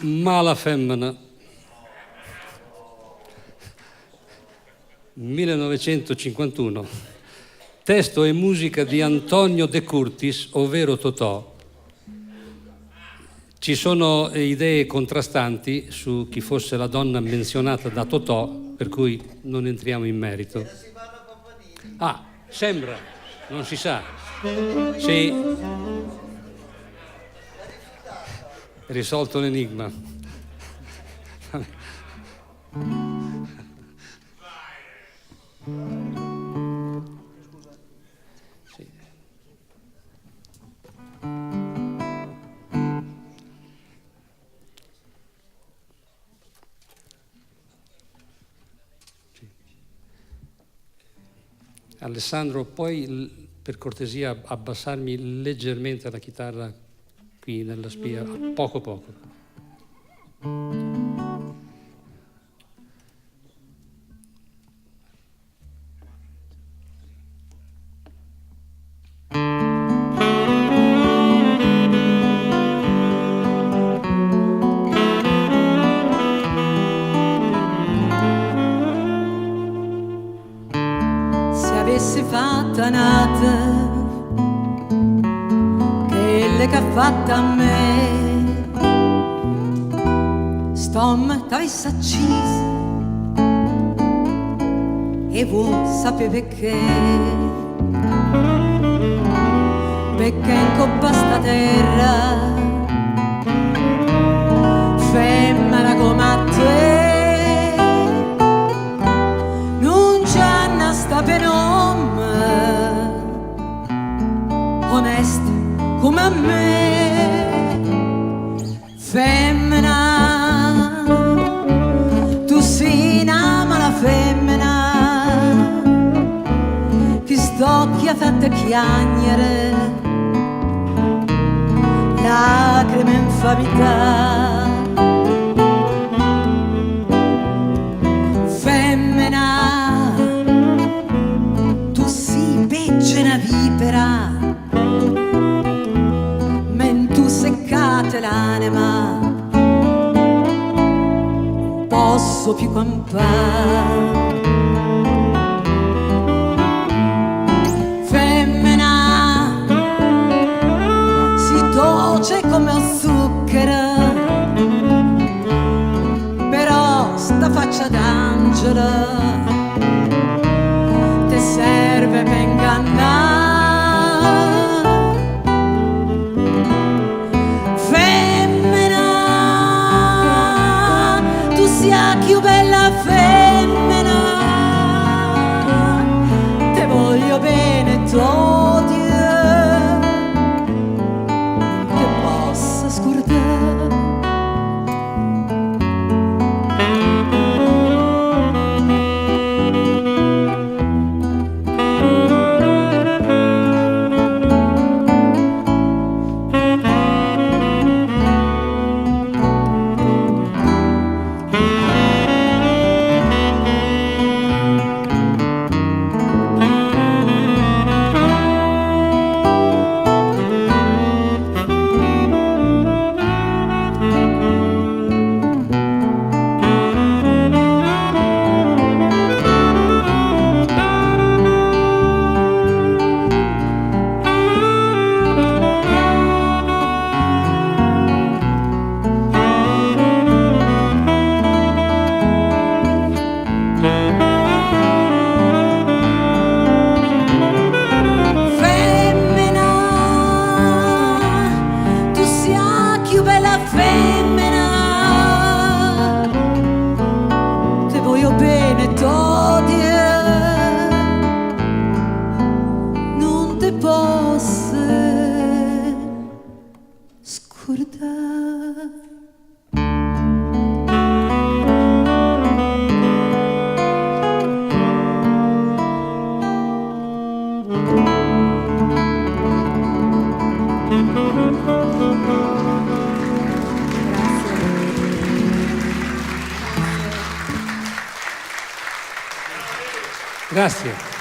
Mala femmina, 1951. Testo e musica di Antonio De Curtis, ovvero Totò. Ci sono idee contrastanti su chi fosse la donna menzionata da Totò, per cui non entriamo in merito. Ah, sembra, non si sa. Sì. Risolto l'enigma. Sì. Alessandro, puoi per cortesia abbassarmi leggermente la chitarra qui nella spia, poco poco. Se avessi fatta nata che ha fatta a me, stom t'avesse accisa e vuoi sapere perché? Perché in coppa sta terra femmina come a te non c'è una sta penoma onesta come a me. Femmina, tu sei una mala femmina che stocchia fatta chiagnere lacrime infamità. Femmina, tu sei peggio una vipera, seccate l'anima, posso più campare. Femmina, si dolce come zucchero, però sta faccia d'angelo te serve per ingannare. Sia più bella femmina, te voglio bene t'odio, che possa scordare. Grazie.